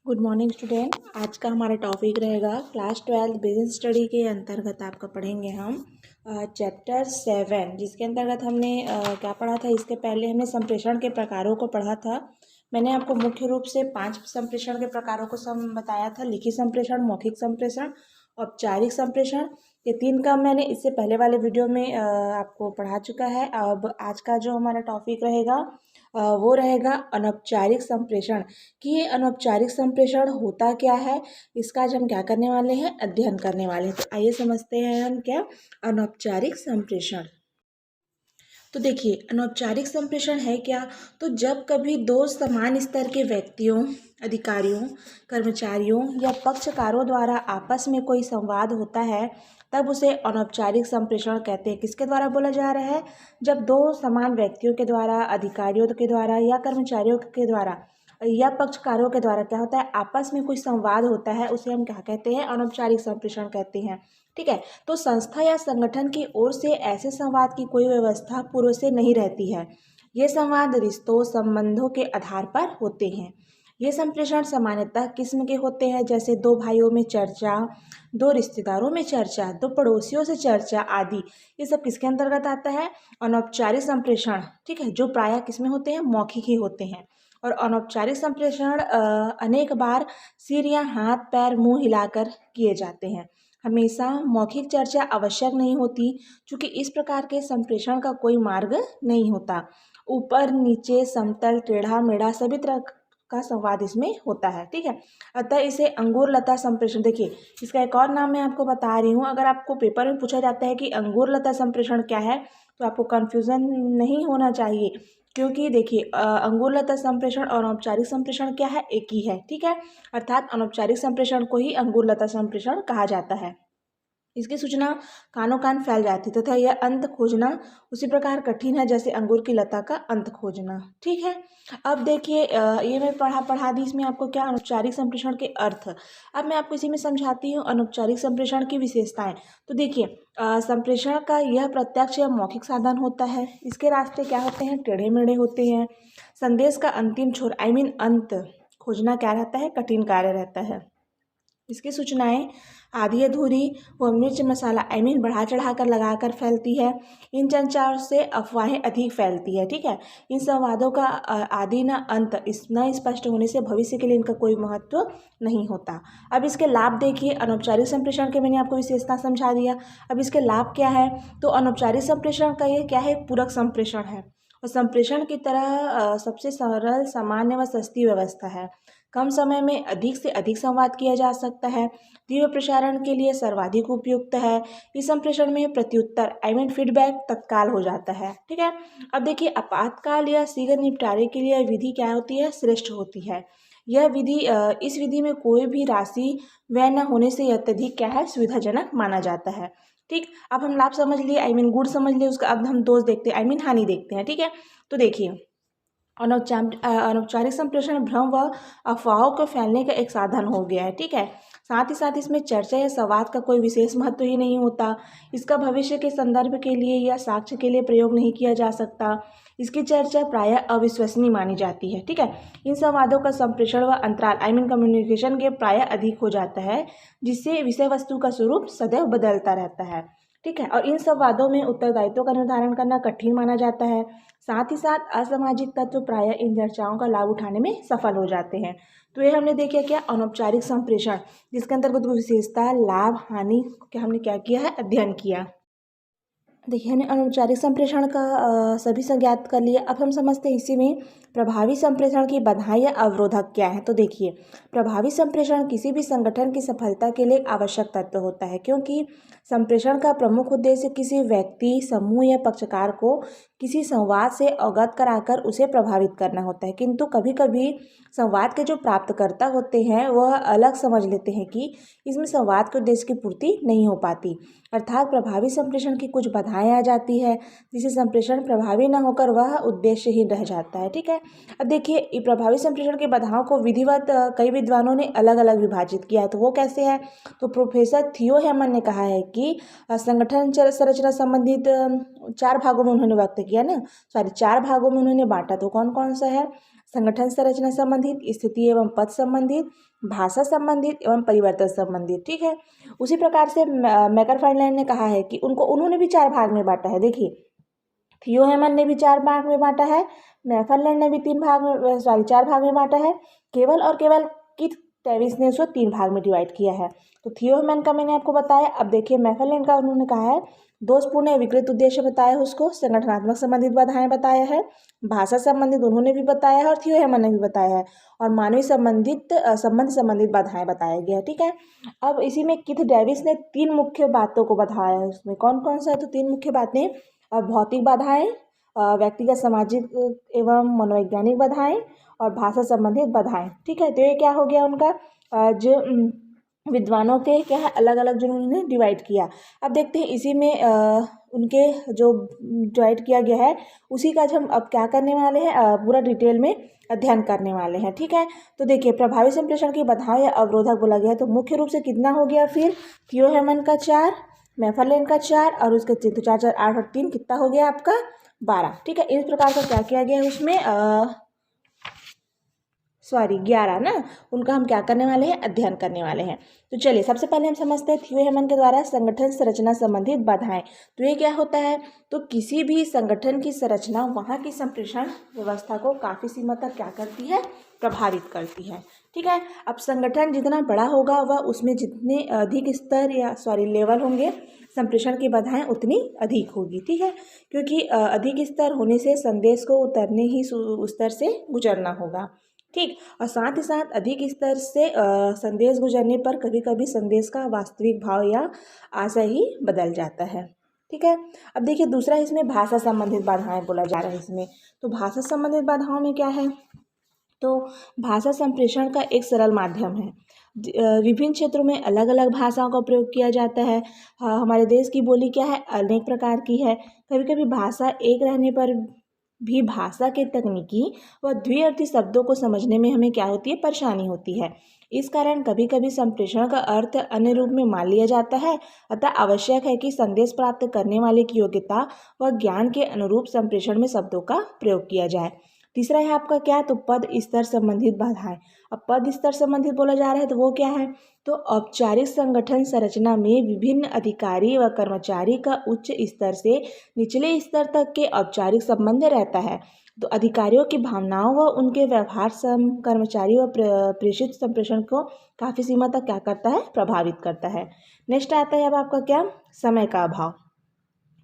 Good morning student. आज का हमारा टॉपिक रहेगा क्लास 12 बिजनेस स्टडी के अंतर्गत आपका पढ़ेंगे हम चैप्टर 7, जिसके अंतर्गत हमने क्या पढ़ा था। इसके पहले हमने संप्रेषण के प्रकारों को पढ़ा था। मैंने आपको मुख्य रूप से 5 संप्रेषण के प्रकारों को बताया था। लिखित संप्रेषण, मौखिक संप्रेषण, औपचारिक संप्रेषण। ये 3 का मैंने इससे पहले वाले वीडियो में आपको पढ़ा चुका है। अब आज का जो हमारा टॉपिक रहेगा वो रहेगा अनौपचारिक संप्रेषण। कि ये अनौपचारिक संप्रेषण होता क्या है, इसका आज हम क्या करने वाले हैं, अध्ययन करने वाले हैं। तो आइए समझते हैं हम क्या अनौपचारिक संप्रेषण। तो देखिए, अनौपचारिक संप्रेषण है क्या। तो जब कभी दो समान स्तर के व्यक्तियों, अधिकारियों, कर्मचारियों या पक्षकारों द्वारा आपस में कोई संवाद होता है, तब उसे अनौपचारिक संप्रेषण कहते हैं। किसके द्वारा बोला जा रहा है? जब दो समान व्यक्तियों के द्वारा, अधिकारियों के द्वारा या कर्मचारियों के द्वारा या पक्षकारों के द्वारा क्या होता है, आपस में कोई संवाद होता है, उसे हम क्या कहते हैं, अनौपचारिक संप्रेषण कहते हैं। ठीक है। तो संस्था या संगठन की ओर से ऐसे संवाद की कोई व्यवस्था पूर्व से नहीं रहती है। ये संवाद रिश्तों, संबंधों के आधार पर होते हैं। ये संप्रेषण सामान्यतः किस्म के होते हैं, जैसे दो भाइयों में चर्चा, दो रिश्तेदारों में चर्चा, दो पड़ोसियों से चर्चा आदि। ये सब किसके अंतर्गत आता है? अनौपचारिक संप्रेषण। ठीक है, जो प्रायः किसमें होते हैं, मौखिक ही होते हैं। और अनौपचारिक संप्रेषण अनेक बार सिर या हाथ पैर मुंह हिलाकर किए जाते हैं। हमेशा मौखिक चर्चा आवश्यक नहीं होती, क्योंकि इस प्रकार के संप्रेषण का कोई मार्ग नहीं होता। ऊपर नीचे, समतल, टेढ़ा मेढ़ा सभी तरह का संवाद इसमें होता है। ठीक है। अतः इसे अंगूर लता संप्रेषण, देखिए इसका एक और नाम मैं आपको बता रही हूँ। अगर आपको पेपर में पूछा जाता है कि अंगूर लता संप्रेषण क्या है, तो आपको कन्फ्यूज़न नहीं होना चाहिए, क्योंकि देखिए अंगूर लता संप्रेषण और अनौपचारिक संप्रेषण क्या है, एक ही है। ठीक है। अर्थात अनौपचारिक संप्रेषण को ही अंगूर लता संप्रेषण कहा जाता है। इसकी सूचना कानों कान फैल जाती तथा यह अंत खोजना उसी प्रकार कठिन है जैसे अंगूर की लता का अंत खोजना। ठीक है। अब देखिए ये मैं पढ़ा दी इसमें आपको क्या, अनौपचारिक संप्रेषण के अर्थ। अब मैं आपको इसी में समझाती हूँ अनौपचारिक संप्रेषण की विशेषताएं। तो देखिए संप्रेषण का यह प्रत्यक्ष या मौखिक साधन होता है। इसके रास्ते क्या होते हैं, टेढ़े मेढ़े होते हैं। संदेश का अंतिम छोर अंत खोजना क्या रहता है, कठिन कार्य रहता है। इसकी सूचनाएं आधी अधूरी व मिर्च मसाला बढ़ा चढ़ा कर लगाकर फैलती है। इन संचार से अफवाहें अधिक फैलती है। ठीक है। इन संवादों का आदि न अंत न स्पष्ट होने से भविष्य के लिए इनका कोई महत्व नहीं होता। अब इसके लाभ देखिए, अनौपचारिक संप्रेषण के मैंने आपको विशेषता समझा दिया। अब इसके लाभ क्या है, तो अनौपचारिक संप्रेषण का ये क्या है, पूरक संप्रेषण है और संप्रेषण की तरह सबसे सरल, सामान्य व सस्ती व्यवस्था है। कम समय में अधिक से अधिक संवाद किया जा सकता है। तीव्र प्रसारण के लिए सर्वाधिक उपयुक्त है। इस संप्रेषण में प्रत्युत्तर फीडबैक तत्काल हो जाता है। ठीक है। अब देखिए आपातकाल या शीघ्र निपटारे के लिए विधि क्या होती है, श्रेष्ठ होती है। यह विधि इस विधि में कोई भी राशि व्यय न होने से अत्यधिक क्या है, सुविधाजनक माना जाता है। ठीक। अब हम लाभ समझ लिए, गुण समझ लिए, उसका अब हम दोष देखते हैं, हानि देखते हैं। ठीक है। तो देखिए अनौपचारिक संप्रेषण भ्रम व अफवाहों को फैलने का एक साधन हो गया है। ठीक है। साथ ही साथ इसमें चर्चा या संवाद का कोई विशेष महत्व ही नहीं होता। इसका भविष्य के संदर्भ के लिए या साक्ष्य के लिए प्रयोग नहीं किया जा सकता। इसकी चर्चा प्रायः अविश्वसनीय मानी जाती है। ठीक है। इन संवादों का संप्रेषण व अंतराल कम्युनिकेशन के प्रायः अधिक हो जाता है, जिससे विषय वस्तु का स्वरूप सदैव बदलता रहता है। ठीक है। और इन संवादों में उत्तरदायित्व का निर्धारण करना कठिन माना जाता है। साथ ही साथ असामाजिक तत्व प्रायः इन चर्चाओं का लाभ उठाने में सफल हो जाते हैं। तो ये हमने देखा क्या, अनौपचारिक संप्रेषण, जिसके अंतर्गत विशेषता, लाभ, हानि क्या हमने क्या किया है, अध्ययन किया। देखिए हमने अनौपचारिक संप्रेषण का सभी संज्ञात कर लिया। अब हम समझते हैं इसी में प्रभावी संप्रेषण की बाधाएं या अवरोधक क्या है। तो देखिए प्रभावी संप्रेषण किसी भी संगठन की सफलता के लिए आवश्यक तत्व होता है, क्योंकि संप्रेषण का प्रमुख उद्देश्य किसी व्यक्ति, समूह या पक्षकार को किसी संवाद से अवगत कराकर उसे प्रभावित करना होता है। किंतु कभी कभी संवाद के जो प्राप्तकर्ता होते हैं वह अलग समझ लेते हैं कि इसमें संवाद के उद्देश्य की पूर्ति नहीं हो पाती, अर्थात प्रभावी संप्रेषण की कुछ बाधाएं आ जाती है, जिससे संप्रेषण प्रभावी न होकर वह उद्देश्यहीन रह जाता है। ठीक है। अब देखिए ये प्रभावी संप्रेषण की बाधाओं को विधिवत कई विद्वानों ने अलग अलग विभाजित किया है। तो वो कैसे है, तो प्रोफेसर थियो हेमन ने कहा है कि संगठन संरचना संबंधित 4 भागों में उन्होंने व्यक्त किया ना, 4 भागों में उन्होंने बांटा। तो कौन कौन सा है, संगठन संरचना संबंधित, स्थिति एवं पद संबंधित, भाषा संबंधित एवं परिवर्तन संबंधित। ठीक है, उसी प्रकार से मैकरफार्लैंड ने कहा है कि उन्होंने भी 4 भाग में बांटा है। देखिए, थियो हेमन ने भी 4 भाग में बांटा है, मैकफार्लैंड ने भी 4 भाग में बांटा है, केवल और केवल किथ डेविस ने उसको 3 भाग में डिवाइड किया है। तो थियो हेमन का मैंने आपको बताया। अब देखिए मैकफार्लैंड का उन्होंने कहा है दोषपूर्ण या विकृत उद्देश्य बताया, उसको संगठनात्मक संबंधित बाधाएं बताया है, भाषा संबंधित उन्होंने भी बताया है और थियो हेमन ने भी बताया है, और मानवीय संबंधित बाधाएं बताया गया है। ठीक है, अब इसी में किथ डेविस ने 3 मुख्य बातों को बताया है। उसमें कौन कौन सा है? तो 3 मुख्य बातें, भौतिक बाधाएं, व्यक्तिगत सामाजिक एवं मनोवैज्ञानिक बाधाएं और भाषा संबंधित बाधाएं। ठीक है, तो ये क्या हो गया उनका जो विद्वानों के क्या है अलग अलग जो उन्होंने डिवाइड किया। अब देखते हैं इसी में उनके जो डिवाइड किया गया है उसी का हम अब क्या करने वाले हैं, पूरा डिटेल में अध्ययन करने वाले हैं। ठीक है, तो देखिए प्रभावी संप्रेषण की बाधाएं या अवरोधक बोला गया है, तो मुख्य रूप से कितना हो गया फिर, थियो हेमन का 4, मैकफार्लैंड का 4 और उसके 4 4 8 और 3 कितना हो गया आपका 12। ठीक है, इस प्रकार का क्या किया गया है उसमें 11 ना, उनका हम क्या करने वाले हैं, अध्ययन करने वाले हैं। तो चलिए सबसे पहले हम समझते हैं थियो हेमन के द्वारा संगठन संरचना संबंधित बाधाएं। तो ये क्या होता है, तो किसी भी संगठन की संरचना वहाँ की संप्रेषण व्यवस्था को काफ़ी सीमा तक क्या करती है, प्रभावित करती है। ठीक है, अब संगठन जितना बड़ा होगा वह उसमें जितने अधिक स्तर या लेवल होंगे संप्रेषण की बाधाएं उतनी अधिक होगी। ठीक है, क्योंकि अधिक स्तर होने से संदेश को उतरने ही उस स्तर से गुजरना होगा। ठीक, और साथ ही साथ अधिक स्तर से संदेश गुजरने पर कभी कभी संदेश का वास्तविक भाव या आशय ही बदल जाता है। ठीक है, अब देखिए दूसरा इसमें भाषा संबंधित बाधाएं बोला जा रहा है इसमें। तो भाषा संबंधित बाधाओं में क्या है, तो भाषा संप्रेषण का एक सरल माध्यम है। विभिन्न क्षेत्रों में अलग अलग भाषाओं का प्रयोग किया जाता है। हमारे देश की बोली क्या है, अनेक प्रकार की है। कभी कभी भाषा एक रहने पर भी भाषा के तकनीकी व द्विअर्थी शब्दों को समझने में हमें क्या होती है, परेशानी होती है। इस कारण कभी कभी संप्रेषण का अर्थ अन्य रूप में मान लिया जाता है। अतः आवश्यक है कि संदेश प्राप्त करने वाले की योग्यता व ज्ञान के अनुरूप संप्रेषण में शब्दों का प्रयोग किया जाए। तीसरा है आपका क्या, तो पद स्तर संबंधित बाधाएं। अब पद स्तर संबंधित बोला जा रहा है तो वो क्या है, तो औपचारिक संगठन संरचना में विभिन्न अधिकारी व कर्मचारी का उच्च स्तर से निचले स्तर तक के औपचारिक संबंध रहता है। तो अधिकारियों की भावनाओं व उनके व्यवहार कर्मचारी व प्रेषित संप्रेषण को काफ़ी सीमा तक क्या करता है, प्रभावित करता है। नेक्स्ट आता है अब आपका क्या, समय का अभाव।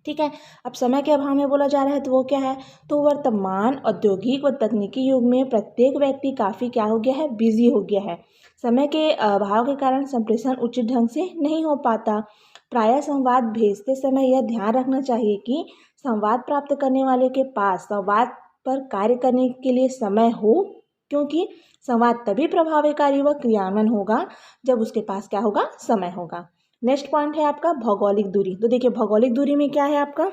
ठीक है, अब समय के अभाव में बोला जा रहा है तो वो क्या है, तो वर्तमान औद्योगिक व तकनीकी युग में प्रत्येक व्यक्ति काफ़ी क्या हो गया है, बिजी हो गया है। समय के अभाव के कारण संप्रेषण उचित ढंग से नहीं हो पाता। प्रायः संवाद भेजते समय यह ध्यान रखना चाहिए कि संवाद प्राप्त करने वाले के पास संवाद पर कार्य करने के लिए समय हो, क्योंकि संवाद तभी प्रभावकारी व क्रियान्वयन होगा जब उसके पास क्या होगा, समय होगा। नेक्स्ट पॉइंट है आपका भौगोलिक दूरी। तो देखिए भौगोलिक दूरी में क्या है आपका,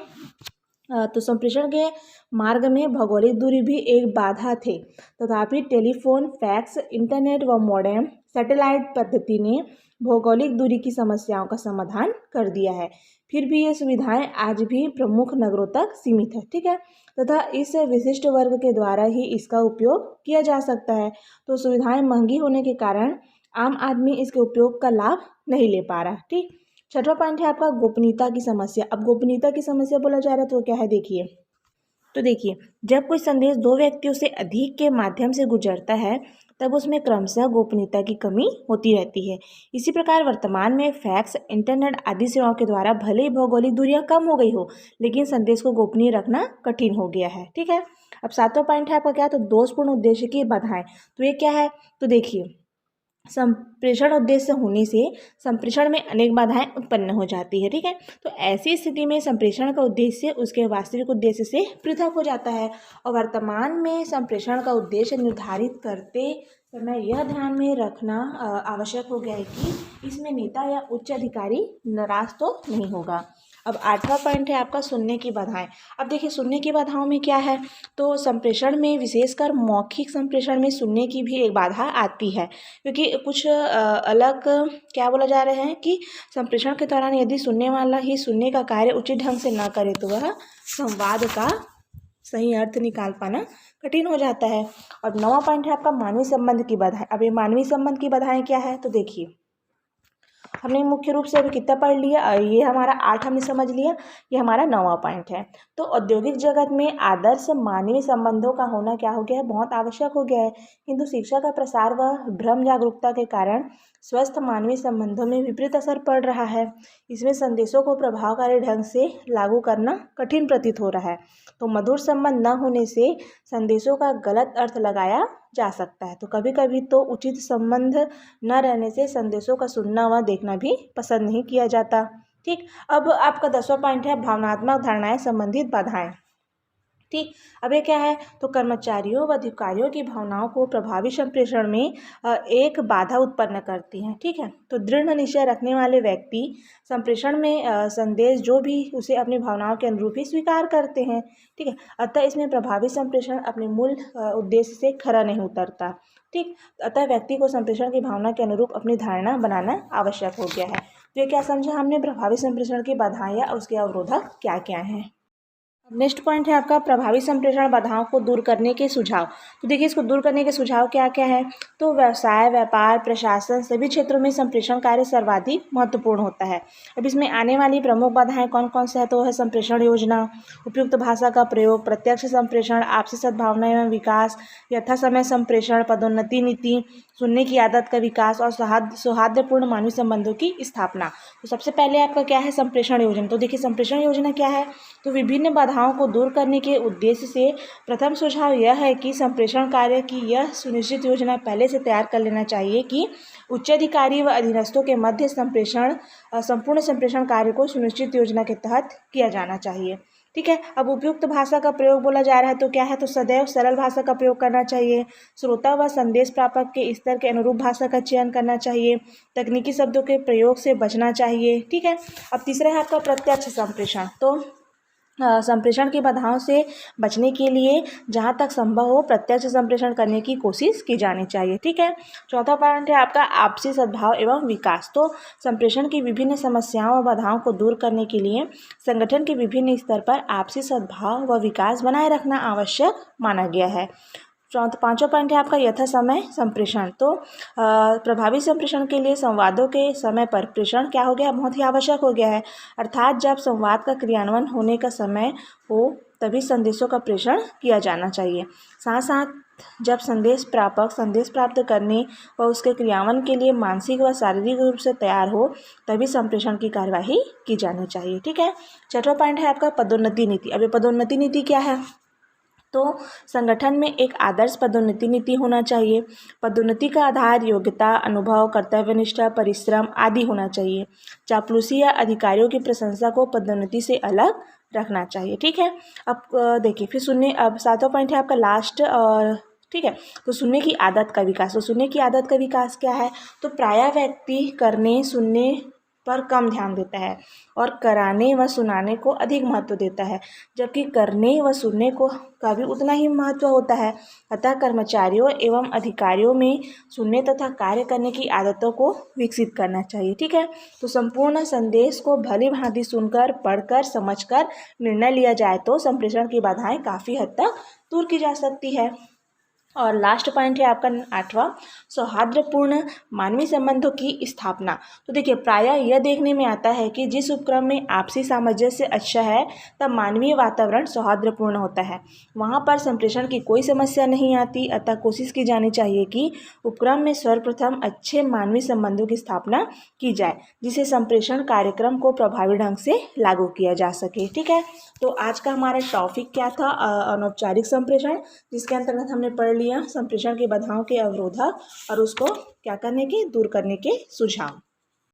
तो संप्रेषण के मार्ग में भौगोलिक दूरी भी एक बाधा थे, तथापि टेलीफोन, फैक्स, इंटरनेट व मॉडेम सैटेलाइट पद्धति ने भौगोलिक दूरी की समस्याओं का समाधान कर दिया है। फिर भी ये सुविधाएं आज भी प्रमुख नगरों तक सीमित है। ठीक है, तथा इस विशिष्ट वर्ग के द्वारा ही इसका उपयोग किया जा सकता है। तो सुविधाएं महंगी होने के कारण आम आदमी इसके उपयोग का लाभ नहीं ले पा रहा। ठीक, छठवां पॉइंट है आपका गोपनीयता की समस्या। अब गोपनीयता की समस्या बोला जा रहा है तो क्या है, देखिए तो देखिए जब कोई संदेश 2 व्यक्तियों से अधिक के माध्यम से गुजरता है तब उसमें क्रमशः गोपनीयता की कमी होती रहती है। इसी प्रकार वर्तमान में फैक्स, इंटरनेट आदि सेवाओं के द्वारा भले ही भौगोलिक दूरियां कम हो गई हो, लेकिन संदेश को गोपनीय रखना कठिन हो गया है। ठीक है, अब 7वां पॉइंट है आपका क्या, तो दोषपूर्ण उद्देश्य की बाधाएं। तो ये क्या है, तो देखिए संप्रेषण उद्देश्य होने से संप्रेषण में अनेक बाधाएं उत्पन्न हो जाती है। ठीक है, तो ऐसी स्थिति में संप्रेषण का उद्देश्य उसके वास्तविक उद्देश्य से पृथक हो जाता है। और वर्तमान में संप्रेषण का उद्देश्य निर्धारित करते समय यह ध्यान में रखना आवश्यक हो गया है कि इसमें नेता या उच्च अधिकारी नाराज तो नहीं होगा। अब 8वां पॉइंट है आपका सुनने की बाधाएं। अब देखिए सुनने की बाधाओं में क्या है, तो संप्रेषण में विशेषकर मौखिक संप्रेषण में सुनने की भी एक बाधा आती है, क्योंकि कुछ अलग क्या बोला जा रहा है कि संप्रेषण के दौरान यदि सुनने वाला ही सुनने का कार्य उचित ढंग से न करे तो वह संवाद का सही अर्थ निकाल पाना कठिन हो जाता है। और 9वां पॉइंट है आपका मानवीय संबंध की बाधाएं। अब ये मानवीय संबंध की बाधाएं क्या है, तो देखिए हमने मुख्य रूप से अभी कितना पढ़ लिया, ये हमारा 8 हमने समझ लिया, ये हमारा 9वां पॉइंट है। तो औद्योगिक जगत में आदर्श मानवीय संबंधों का होना क्या हो गया है, बहुत आवश्यक हो गया है। किंतु शिक्षा का प्रसार व भ्रम जागरूकता के कारण स्वस्थ मानवीय संबंधों में विपरीत असर पड़ रहा है। इसमें संदेशों को प्रभावकारी ढंग से लागू करना कठिन प्रतीत हो रहा है। तो मधुर संबंध न होने से संदेशों का गलत अर्थ लगाया जा सकता है। तो कभी कभी तो उचित संबंध न रहने से संदेशों का सुनना व देखना भी पसंद नहीं किया जाता। ठीक, अब आपका 10वां पॉइंट है भावनात्मक धारणाएं संबंधित बाधाएं। ठीक, अब ये क्या है, तो कर्मचारियों व अधिकारियों की भावनाओं को प्रभावी संप्रेषण में एक बाधा उत्पन्न करती हैं। ठीक है, तो दृढ़ निश्चय रखने वाले व्यक्ति संप्रेषण में संदेश जो भी उसे अपनी भावनाओं के अनुरूप ही स्वीकार करते हैं। ठीक है, अतः इसमें प्रभावी संप्रेषण अपने मूल उद्देश्य से खरा नहीं उतरता। ठीक, अतः व्यक्ति को संप्रेषण की भावना के अनुरूप अपनी धारणा बनाना आवश्यक हो गया है। तो ये क्या समझा हमने, प्रभावी संप्रेषण की बाधाएं या उसके अवरोधक क्या क्या हैं। नेक्स्ट पॉइंट है आपका प्रभावी संप्रेषण बाधाओं को दूर करने के सुझाव। तो देखिए इसको दूर करने के सुझाव क्या क्या है, तो व्यवसाय, व्यापार, प्रशासन सभी क्षेत्रों में संप्रेषण कार्य सर्वाधिक महत्वपूर्ण होता है। अब इसमें आने वाली प्रमुख बाधाएं कौन कौन से है, तो है संप्रेषण योजना, उपयुक्त भाषा का प्रयोग, प्रत्यक्ष संप्रेषण, आपसी सद्भावना एवं विकास, यथा समय संप्रेषण, पदोन्नति नीति, सुनने की आदत का विकास और सौहार्दपूर्ण मानवीय संबंधों की स्थापना। तो सबसे पहले आपका क्या है, संप्रेषण योजना। तो देखिए संप्रेषण योजना क्या है, तो विभिन्न बाधाओं को दूर करने के उद्देश्य से प्रथम सुझाव यह है कि संप्रेषण कार्य की यह सुनिश्चित योजना पहले से तैयार कर लेना चाहिए कि उच्चाधिकारी व अधीनस्थों के मध्य संपूर्ण संप्रेषण कार्य को सुनिश्चित योजना के तहत किया जाना चाहिए। ठीक है, अब उपयुक्त भाषा का प्रयोग बोला जा रहा है, तो क्या है, तो सदैव सरल भाषा का प्रयोग करना चाहिए, श्रोता व संदेश प्रापक के स्तर के अनुरूप भाषा का चयन करना चाहिए, तकनीकी शब्दों के प्रयोग से बचना चाहिए। ठीक है, अब तीसरा है आपका प्रत्यक्ष संप्रेषण। तो संप्रेषण की बाधाओं से बचने के लिए जहाँ तक संभव हो प्रत्यक्ष संप्रेषण करने की कोशिश की जानी चाहिए। ठीक है, चौथा पॉइंट है आपका आपसी सद्भाव एवं विकास। तो संप्रेषण की विभिन्न समस्याओं और बाधाओं को दूर करने के लिए संगठन के विभिन्न स्तर पर आपसी सद्भाव व विकास बनाए रखना आवश्यक माना गया है। पांचवा पॉइंट है आपका यथा समय संप्रेषण। तो प्रभावी संप्रेषण के लिए संवादों के समय पर प्रेषण क्या हो गया, बहुत ही आवश्यक हो गया है। अर्थात जब संवाद का क्रियान्वयन होने का समय हो तभी संदेशों का प्रेषण किया जाना चाहिए। साथ साथ जब संदेश प्रापक संदेश प्राप्त करने व उसके क्रियान्वयन के लिए मानसिक व शारीरिक रूप से तैयार हो तभी संप्रेषण की कार्यवाही की जानी चाहिए। ठीक है, छठवां पॉइंट है आपका पदोन्नति नीति। अब ये पदोन्नति नीति क्या है, तो संगठन में एक आदर्श पदोन्नति नीति होना चाहिए। पदोन्नति का आधार योग्यता, अनुभव, कर्तव्यनिष्ठा, परिश्रम आदि होना चाहिए। चापलूसी या अधिकारियों की प्रशंसा को पदोन्नति से अलग रखना चाहिए। ठीक है, अब देखिए फिर सुनने, अब 7वां पॉइंट है आपका लास्ट और ठीक है, तो सुनने की आदत का विकास। तो सुनने की आदत का विकास क्या है, तो प्रायः व्यक्ति करने सुनने पर कम ध्यान देता है और कराने व सुनाने को अधिक महत्व देता है, जबकि करने व सुनने को का भी उतना ही महत्व होता है। अतः कर्मचारियों एवं अधिकारियों में सुनने तथा कार्य करने की आदतों को विकसित करना चाहिए। ठीक है, तो संपूर्ण संदेश को भली भांति सुनकर, पढ़कर, समझकर निर्णय लिया जाए तो संप्रेषण की बाधाएं काफ़ी हद तक दूर की जा सकती है। और लास्ट पॉइंट है आपका 8वां, सौहार्दपूर्ण मानवीय संबंधों की स्थापना। तो देखिए प्रायः यह देखने में आता है कि जिस उपक्रम में आपसी सामंजस्य अच्छा है तब मानवीय वातावरण सौहार्दपूर्ण होता है, वहाँ पर संप्रेषण की कोई समस्या नहीं आती। अतः कोशिश की जानी चाहिए कि उपक्रम में सर्वप्रथम अच्छे मानवीय संबंधों की स्थापना की जाए, जिसे संप्रेषण कार्यक्रम को प्रभावी ढंग से लागू किया जा सके। ठीक है, तो आज का हमारा टॉपिक क्या था, अनौपचारिक संप्रेषण, जिसके अंतर्गत हमने पढ़ लिया संप्रेषण की बाधाओं के अवरोधक और उसको क्या करने के, दूर करने के सुझाव।